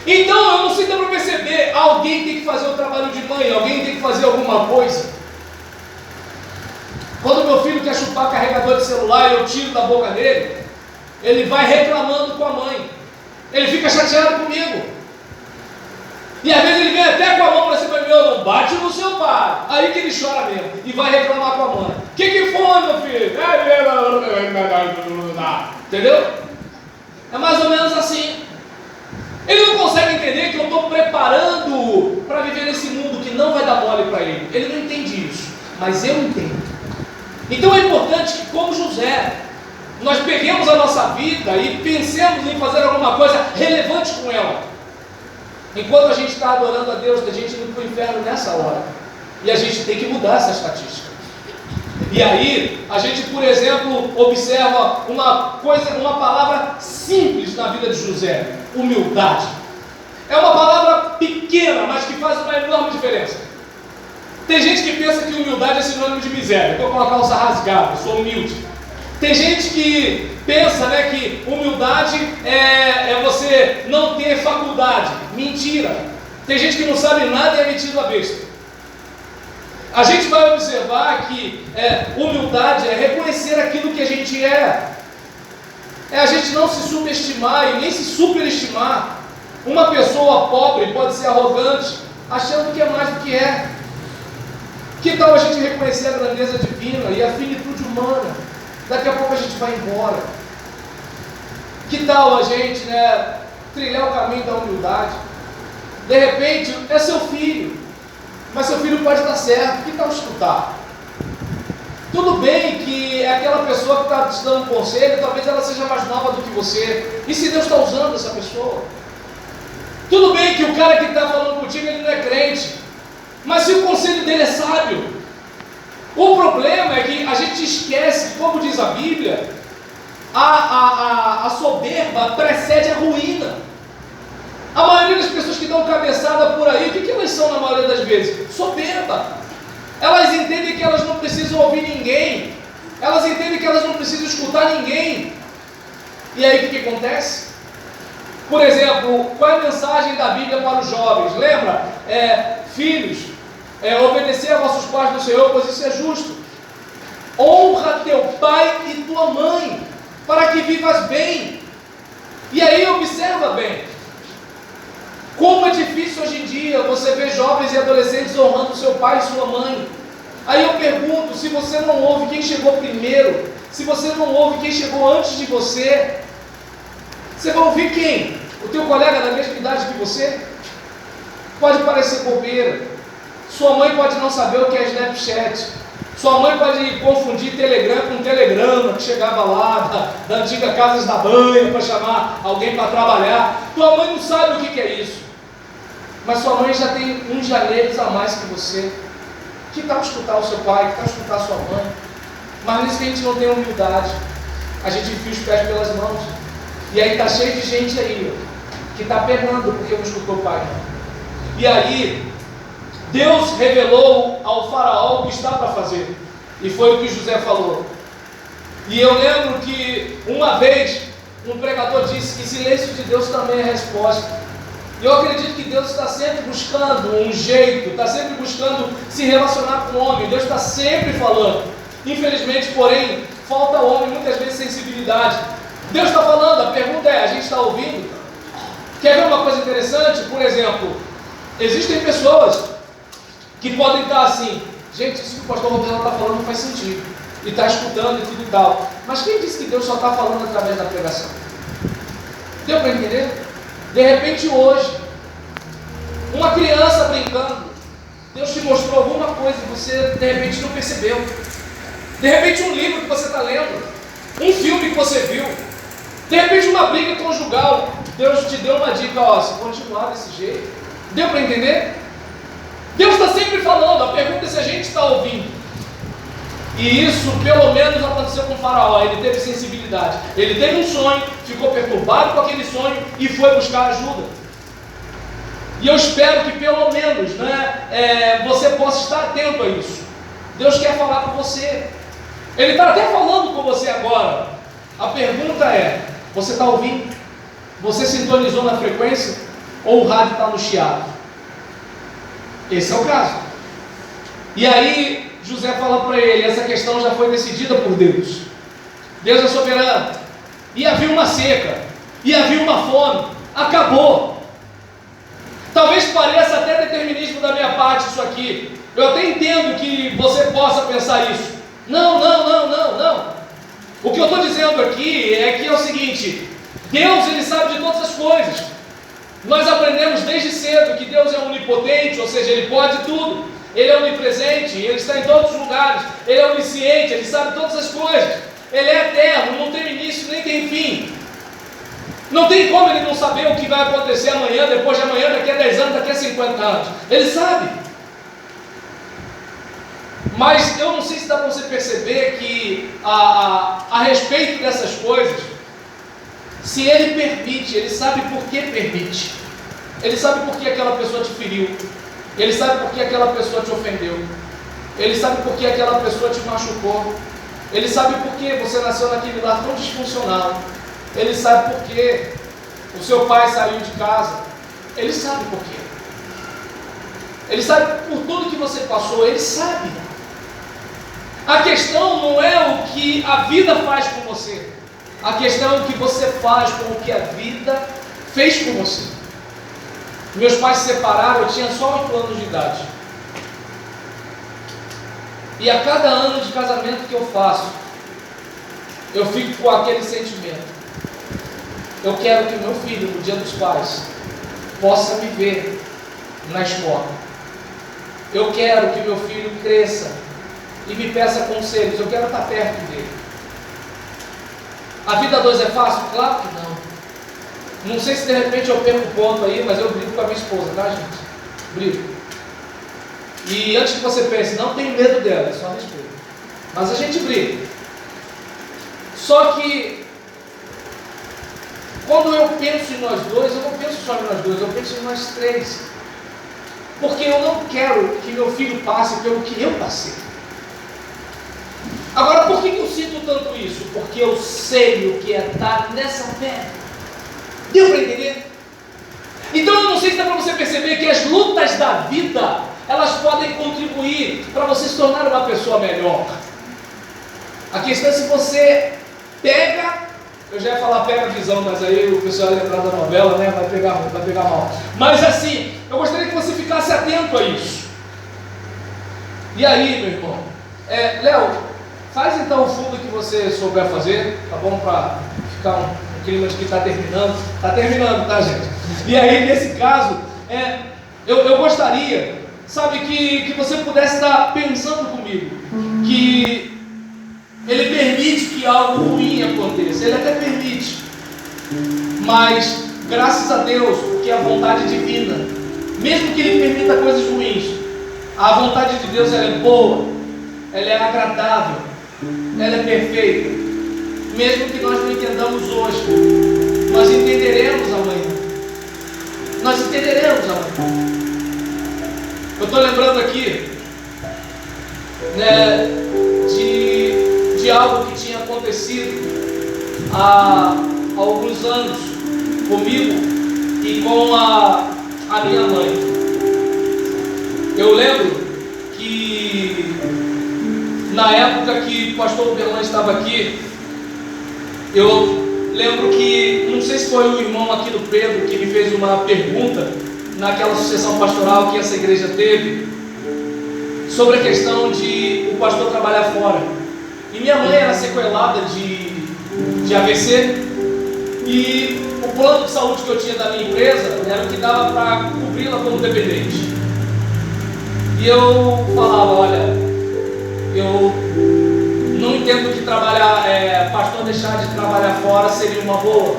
Então, eu não sei se dá para perceber, alguém tem que fazer o trabalho de mãe, alguém tem que fazer alguma coisa. Quando meu filho quer chupar carregador de celular e eu tiro da boca dele, ele vai reclamando com a mãe. Ele fica chateado comigo. E às vezes ele vem até com a mão para cima de mim, não bate no seu pai. Aí que ele chora mesmo e vai reclamar com a mãe. Que foi, meu filho? Entendeu? É mais ou menos assim. Ele não consegue entender que eu estou preparando para viver nesse mundo que não vai dar mole para ele. Ele não entende isso, mas eu entendo. Então é importante que, como José, nós peguemos a nossa vida e pensemos em fazer alguma coisa relevante com ela. Enquanto a gente está adorando a Deus, a gente indo para o inferno nessa hora. E a gente tem que mudar essa estatística. E aí, a gente, por exemplo, observa uma palavra simples na vida de José: humildade. É uma palavra pequena, mas que faz uma enorme diferença. Tem gente que pensa que humildade é sinônimo de miséria. Estou com a calça rasgada, sou humilde. Tem gente que pensa, que humildade é você não ter faculdade. Mentira. Tem gente que não sabe nada e é metido a besta. A gente vai observar que humildade é reconhecer aquilo que a gente é. É a gente não se subestimar e nem se superestimar. Uma pessoa pobre pode ser arrogante, achando que é mais do que é. Que tal a gente reconhecer a grandeza divina e a finitude humana? Daqui a pouco a gente vai embora. Que tal a gente trilhar o caminho da humildade? De repente, é seu filho, mas seu filho pode estar certo. Que tal escutar? Tudo bem que é aquela pessoa que está te dando um conselho, talvez ela seja mais nova do que você. E se Deus está usando essa pessoa? Tudo bem que o cara que está falando contigo, ele não é crente, mas se o conselho dele é sábio. O problema é que a gente esquece, como diz a Bíblia, a soberba precede a ruína. A maioria das pessoas que dão cabeçada por aí, o que elas são na maioria das vezes? Soberba. Elas entendem que elas não precisam ouvir ninguém. Elas entendem que elas não precisam escutar ninguém. E aí o que acontece? Por exemplo, qual é a mensagem da Bíblia para os jovens? Lembra? Filhos, obedecer a vossos pais do Senhor, pois isso é justo. Honra teu pai e tua mãe, para que vivas bem. E aí observa bem, como é difícil hoje em dia você ver jovens e adolescentes honrando seu pai e sua mãe. Aí eu pergunto, se você não ouve quem chegou primeiro, se você não ouve quem chegou antes de você, você vai ouvir quem? O teu colega da mesma idade que você? Pode parecer bobeira. Sua mãe pode não saber o que é Snapchat. Sua mãe pode confundir Telegram com telegrama, que chegava lá da antiga Casas da Banha para chamar alguém para trabalhar. Tua mãe não sabe o que é isso. Mas sua mãe já tem uns jaleiros a mais que você. Que tal escutar o seu pai? Que tal escutar a sua mãe? Mas nisso que a gente não tem humildade. A gente enfia os pés pelas mãos. E aí está cheio de gente aí, que está pegando porque não escutou o pai, não. E aí, Deus revelou ao faraó o que está para fazer. E foi o que José falou. E eu lembro que uma vez um pregador disse que silêncio de Deus também é resposta. E eu acredito que Deus está sempre buscando um jeito, está sempre buscando se relacionar com o homem. Deus está sempre falando. Infelizmente, porém, falta ao homem muitas vezes sensibilidade. Deus está falando, a pergunta é, a gente está ouvindo? Quer ver uma coisa interessante? Por exemplo, existem pessoas que podem estar assim, gente, isso que o pastor Roberto está falando não faz sentido, e está escutando e tudo e tal, mas quem disse que Deus só está falando através da pregação? Deu para entender? De repente hoje, uma criança brincando, Deus te mostrou alguma coisa e você de repente não percebeu. De repente um livro que você está lendo, um filme que você viu, de repente uma briga conjugal, Deus te deu uma dica, ó, se continuar desse jeito. Deu para entender? Deus está sempre falando, a pergunta é se a gente está ouvindo. E isso, pelo menos, aconteceu com o faraó. Ele teve sensibilidade. Ele teve um sonho, ficou perturbado com aquele sonho e foi buscar ajuda. E eu espero que, pelo menos, você possa estar atento a isso. Deus quer falar com você. Ele está até falando com você agora. A pergunta é, você está ouvindo? Você sintonizou na frequência? Ou o rádio está no chiado? Esse é o caso. E aí José fala para ele, essa questão já foi decidida por Deus. Deus é soberano. E havia uma seca, e havia uma fome, acabou. Talvez pareça até determinismo da minha parte isso aqui. Eu até entendo que você possa pensar isso. Não. O que eu estou dizendo aqui é que é o seguinte, Deus, Ele sabe de todas as coisas. Nós aprendemos desde cedo que Deus é onipotente, ou seja, Ele pode tudo. Ele é onipresente, Ele está em todos os lugares. Ele é onisciente, Ele sabe todas as coisas. Ele é eterno, não tem início nem tem fim. Não tem como Ele não saber o que vai acontecer amanhã, depois de amanhã, daqui a 10 anos, daqui a 50 anos. Ele sabe. Mas eu não sei se dá para você perceber que a respeito dessas coisas, se Ele permite, Ele sabe por que permite. Ele sabe por que aquela pessoa te feriu. Ele sabe por que aquela pessoa te ofendeu. Ele sabe por que aquela pessoa te machucou. Ele sabe por que você nasceu naquele lar tão disfuncional. Ele sabe por que o seu pai saiu de casa. Ele sabe por quê. Ele sabe por tudo que você passou. Ele sabe. A questão não é o que a vida faz com você. A questão é o que você faz com o que a vida fez com você. Meus pais se separaram, eu tinha só 8 anos de idade. E a cada ano de casamento que eu faço, eu fico com aquele sentimento. Eu quero que meu filho, no dia dos pais, possa me ver na escola. Eu quero que meu filho cresça e me peça conselhos. Eu quero estar perto dele. A vida a dois é fácil? Claro que não. Não sei se de repente eu perco ponto aí, mas eu brigo com a minha esposa, tá, gente? Brigo. E antes que você pense, não tenho medo dela, é só a minha esposa. Mas a gente briga. Só que quando eu penso em nós dois, eu não penso só em nós dois, eu penso em nós três. Porque eu não quero que meu filho passe pelo que eu passei. Agora, por que eu sinto tanto isso? Porque eu sei o que é estar nessa pele. Deu para entender? Então eu não sei se dá para você perceber que as lutas da vida, elas podem contribuir para você se tornar uma pessoa melhor. A questão é se você pega, eu já ia falar pega a visão, mas aí o pessoal ia lembrar da novela, né? Vai pegar mal. Mas assim, eu gostaria que você ficasse atento a isso. E aí, meu irmão, Léo, faz então o fundo que você souber fazer, tá bom? Para ficar um clima de que está terminando. Está terminando, tá, gente? E aí, nesse caso, eu gostaria, sabe, que você pudesse estar pensando comigo, que Ele permite que algo ruim aconteça. Ele até permite. Mas, graças a Deus, porque é a vontade divina, mesmo que Ele permita coisas ruins, a vontade de Deus, ela é boa, ela é agradável, ela é perfeita. Mesmo que nós não entendamos hoje, nós entenderemos amanhã. Nós entenderemos amanhã. Eu estou lembrando aqui, né, de algo que tinha acontecido há alguns anos comigo e com a minha mãe. Eu lembro que na época que o pastor Berlan estava aqui, eu lembro que, não sei se foi o irmão aqui do Pedro que me fez uma pergunta naquela sucessão pastoral que essa igreja teve, sobre a questão de o pastor trabalhar fora. E minha mãe era sequelada de AVC, e o plano de saúde que eu tinha da minha empresa era o que dava para cobri-la como dependente. E eu falava, olha, eu não entendo que pastor deixar de trabalhar fora seria uma boa.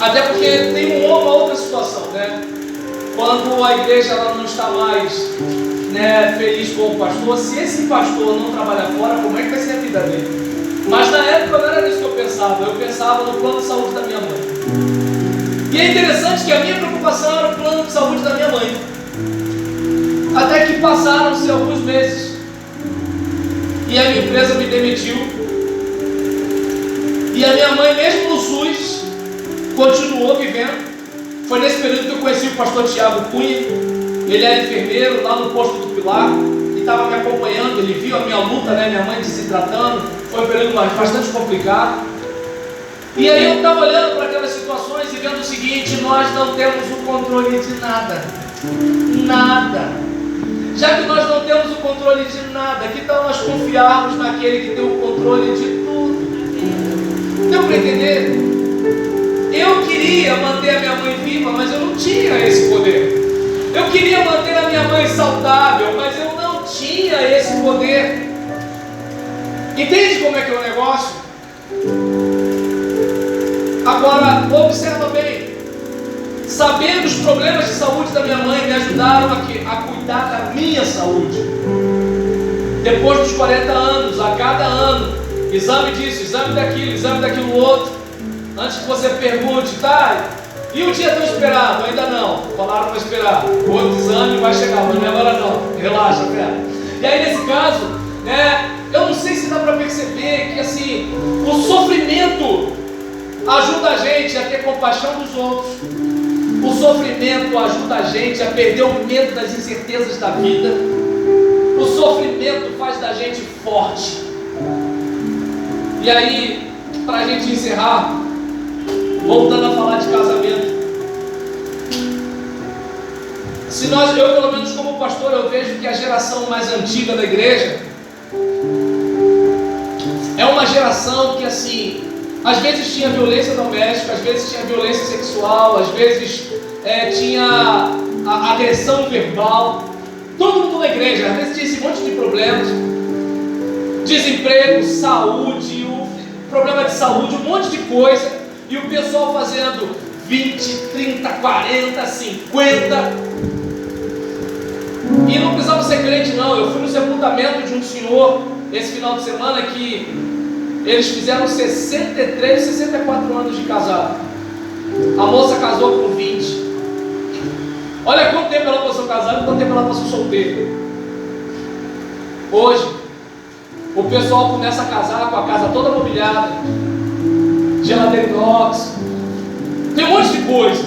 Até porque tem uma outra situação, né? Quando a igreja ela não está mais, né, feliz com o pastor, se esse pastor não trabalhar fora, como é que vai ser a vida dele? Mas na época não era isso que eu pensava no plano de saúde da minha mãe. E é interessante que a minha preocupação era o plano de saúde da minha mãe. Até que passaram-se alguns meses e a minha empresa me demitiu. E a minha mãe, mesmo no SUS, continuou vivendo. Foi nesse período que eu conheci o pastor Tiago Cunha. Ele era enfermeiro lá no posto do Pilar e estava me acompanhando. Ele viu a minha luta, né? Minha mãe desidratando. Foi um período bastante complicado. E aí eu estava olhando para aquelas situações e vendo o seguinte: nós não temos o controle de nada. Nada. Já que nós não temos o controle de nada, que tal nós confiarmos naquele que tem o controle de tudo? Deu para entender? Eu queria manter a minha mãe viva, mas eu não tinha esse poder. Eu queria manter a minha mãe saudável, mas eu não tinha esse poder. Entende como é que é o negócio? Agora, observa bem. Sabendo os problemas de saúde da minha mãe, me ajudaram a cuidar da minha saúde. Depois dos 40 anos, a cada ano, exame disso, exame daquilo outro. Antes que você pergunte, tá, e o dia tão esperado? Ainda não. Falaram para esperar. O outro exame vai chegar, mas não é agora não. Relaxa, cara. E aí nesse caso, né, eu não sei se dá para perceber que assim, o sofrimento ajuda a gente a ter compaixão dos outros. O sofrimento ajuda a gente a perder o medo das incertezas da vida. O sofrimento faz da gente forte. E aí, para a gente encerrar, voltando a falar de casamento, eu pelo menos como pastor, eu vejo que a geração mais antiga da igreja é uma geração que assim, às vezes tinha violência doméstica, às vezes tinha violência sexual, às vezes tinha a agressão verbal. Todo mundo na igreja, às vezes tinha esse monte de problemas, desemprego, saúde, problema de saúde, um monte de coisa. E o pessoal fazendo 20, 30, 40, 50. E não precisava ser crente não. Eu fui no sepultamento de um senhor esse final de semana que eles fizeram 63, 64 anos de casado. A moça casou com 20. Olha quanto tempo ela passou casada e quanto tempo ela passou solteira. Hoje, o pessoal começa a casar com a casa toda mobiliada, geladeira inox, tem um monte de coisa,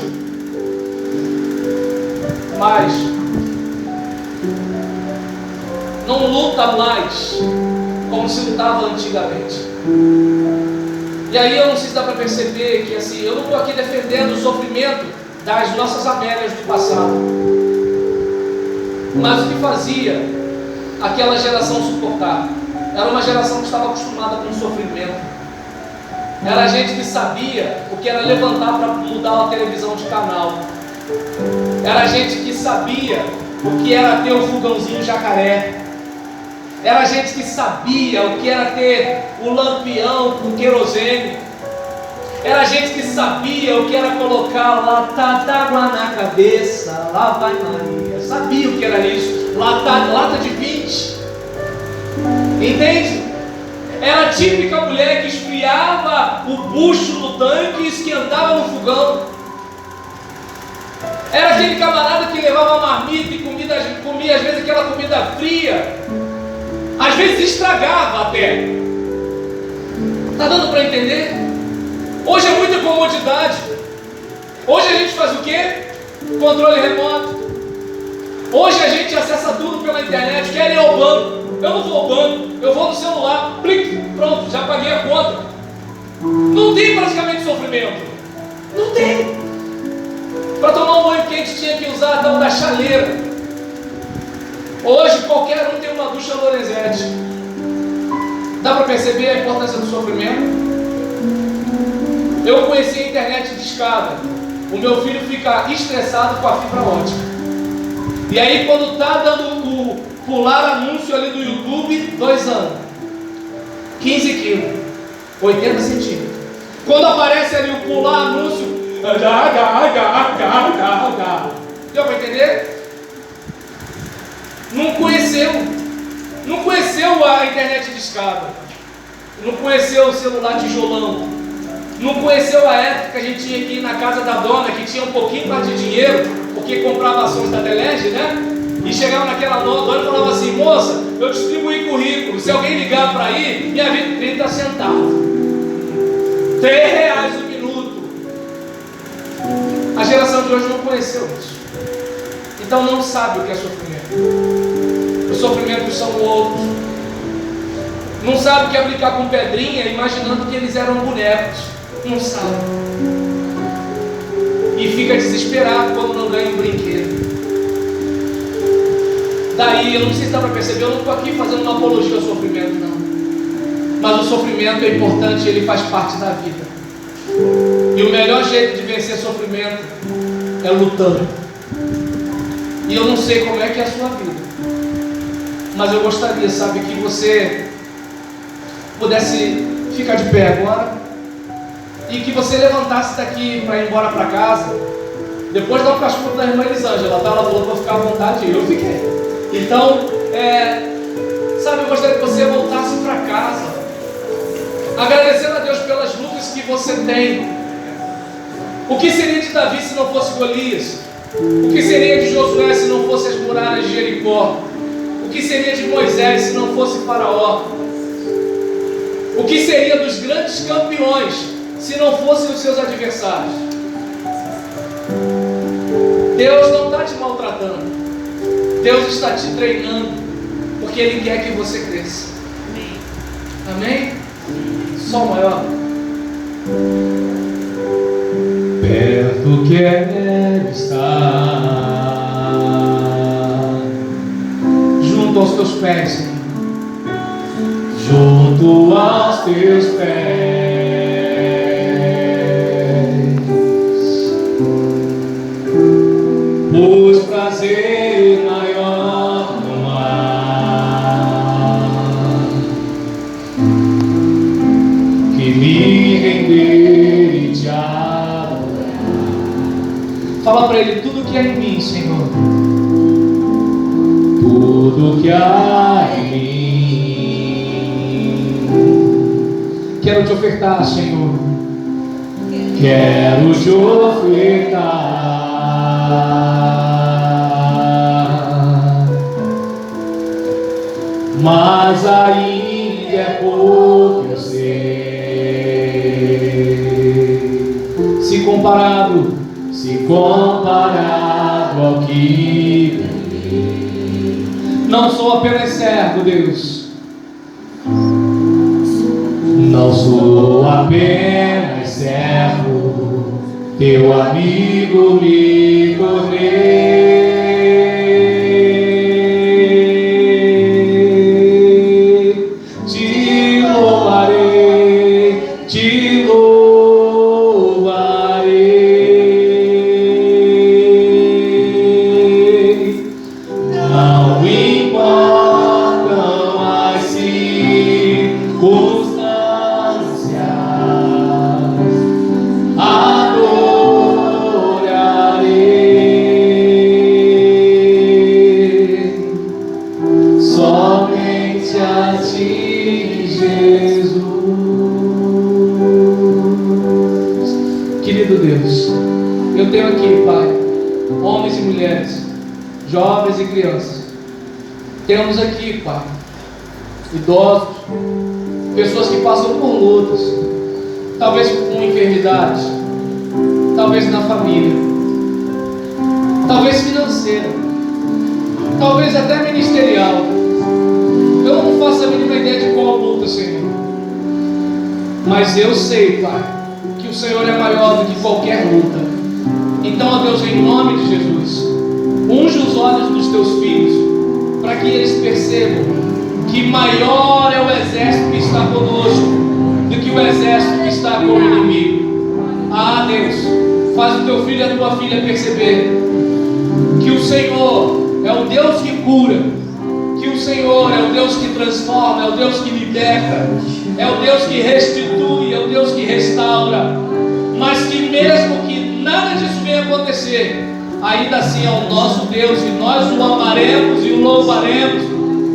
mas não luta mais como se lutava antigamente. E aí eu não sei se dá para perceber que assim, eu não estou aqui defendendo o sofrimento das nossas Amélias do passado, mas o que fazia aquela geração suportar era uma geração que estava acostumada com o sofrimento. Era gente que sabia o que era levantar para mudar a televisão de canal. Era gente que sabia o que era ter o fogãozinho jacaré. Era gente que sabia o que era ter o lampião com querosene. Era gente que sabia o que era colocar lata d'água na cabeça. Lá vai Maria. Sabia o que era isso. Lata de 20. Entende? Era a típica mulher que esfriava o bucho no tanque e esquentava no fogão. Era aquele camarada que levava marmita e comia às vezes aquela comida fria. Às vezes estragava até. Está dando para entender? Hoje é muita comodidade. Hoje a gente faz o quê? Controle remoto. Hoje a gente acessa tudo pela internet. Quer ir ao banco? Eu não vou ao banco, eu vou no celular, clique, pronto, já paguei a conta. Não tem praticamente sofrimento. Não tem. Para tomar um banho quente tinha que usar a tal da chaleira. Hoje qualquer um tem uma ducha Lorenzetti. Dá para perceber a importância do sofrimento? Eu conheci a internet de escada. O meu filho fica estressado com a fibra ótica. E aí quando está dando pular anúncio ali do YouTube, 2 anos, 15 quilos, 80 centímetros. Quando aparece ali o pular anúncio, Deu para entender? Não conheceu. Não conheceu a internet de escada. Não conheceu o celular tijolão. Não conheceu a época que a gente tinha que ir na casa da dona, que tinha um pouquinho mais de dinheiro, porque comprava ações da Telege, né? E chegava naquela dona e falava assim: moça, eu distribuí currículo, se alguém ligar para ir, minha vida 30 centavos, R$3 o minuto. A geração de hoje não conheceu isso, então não sabe o que é sofrimento. Os sofrimentos são outros. Não sabe o que é brincar com pedrinha, imaginando que eles eram bonecos. Não sabe. E fica desesperado quando não ganha um brinquedo. Daí, eu não sei se dá para perceber, eu não estou aqui fazendo uma apologia ao sofrimento, não. Mas o sofrimento é importante, ele faz parte da vida. E o melhor jeito de vencer sofrimento é lutando. E eu não sei como é que é a sua vida, mas eu gostaria, sabe, que você pudesse ficar de pé agora e que você levantasse daqui para ir embora para casa. Depois dá um cascudo da irmã Elisângela, tá? Ela falou para ficar à vontade e eu fiquei. Então, sabe, eu gostaria que você voltasse para casa, agradecendo a Deus pelas lutas que você tem. O que seria de Davi se não fosse Golias? O que seria de Josué se não fosse as muralhas de Jericó? O que seria de Moisés se não fosse Faraó? O que seria dos grandes campeões se não fossem os seus adversários? Deus não está te maltratando. Deus está te treinando, porque Ele quer que você cresça. Amém? Sol maior. Perto quero estar, junto aos teus pés, Senhor. Junto aos teus pés, pois prazer maior não há que me render e te adorar. Fala para Ele tudo que há em mim, Senhor. Tudo que há em mim quero te ofertar, Senhor. Quero te ofertar, mas ainda é pouco, eu sei. Se comparado ao que não sou apenas servo, Deus. Não sou apenas servo, teu amigo me tornei. Te louvarei, te louvarei. Não importam as circunstâncias, eu tenho aqui, Pai, homens e mulheres, jovens e crianças. Temos aqui, Pai, idosos, pessoas que passam por lutas, talvez com enfermidades, talvez na família, talvez financeira, talvez até ministerial. Eu não faço a mínima ideia de qual luta, Senhor, mas eu sei, Pai, que o Senhor é maior do que qualquer luta. Então, ó Deus, em nome de Jesus, unge os olhos dos teus filhos, para que eles percebam que maior é o exército que está conosco do que o exército que está com o inimigo. Ah, Deus, faz o teu filho e a tua filha perceber que o Senhor é o Deus que cura, que o Senhor é o Deus que transforma, é o Deus que liberta, é o Deus que restitui, é o Deus que restaura, mas que mesmo que venha acontecer, ainda assim é o nosso Deus e nós o amaremos e o louvaremos,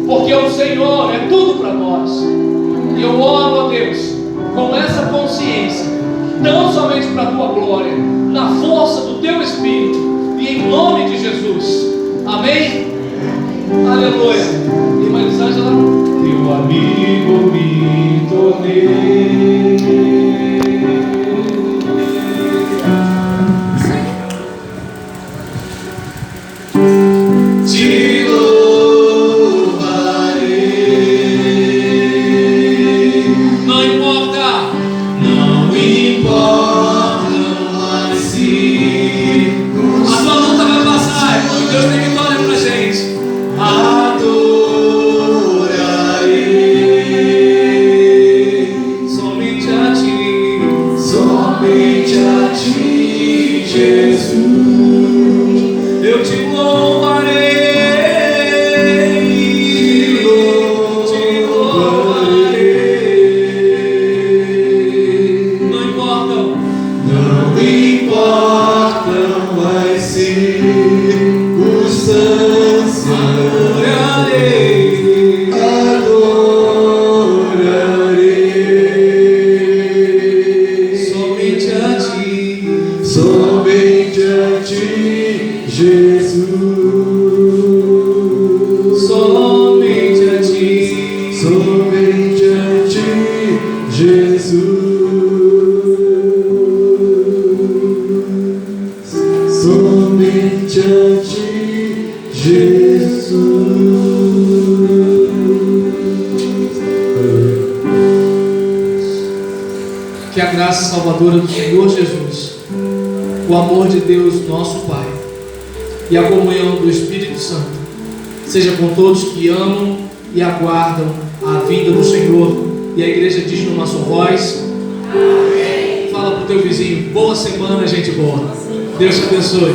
porque o Senhor é tudo para nós. E eu oro a Deus com essa consciência, não somente para a tua glória, na força do teu Espírito e em nome de Jesus. Amém? Aleluia. Irmã Elisângela, teu amigo me tornei. Te louvarei. Não importa mais se a tua luta vai passar, porque Deus tem vitória pra gente. Adorarei somente a ti, Jesus. Eu te louvarei, te louvarei. Não importam as circunstâncias. Adorarei somente a ti, Jesus. Somente a ti, Jesus. Somente a ti, Jesus. Que a graça salvadora do Senhor Jesus, o amor de Deus, nosso Pai, e a comunhão do Espírito Santo seja com todos que amam e aguardam a vinda do Senhor. E a igreja diz numa só voz: amém. Fala para o teu vizinho: boa semana, gente boa. Deus te abençoe.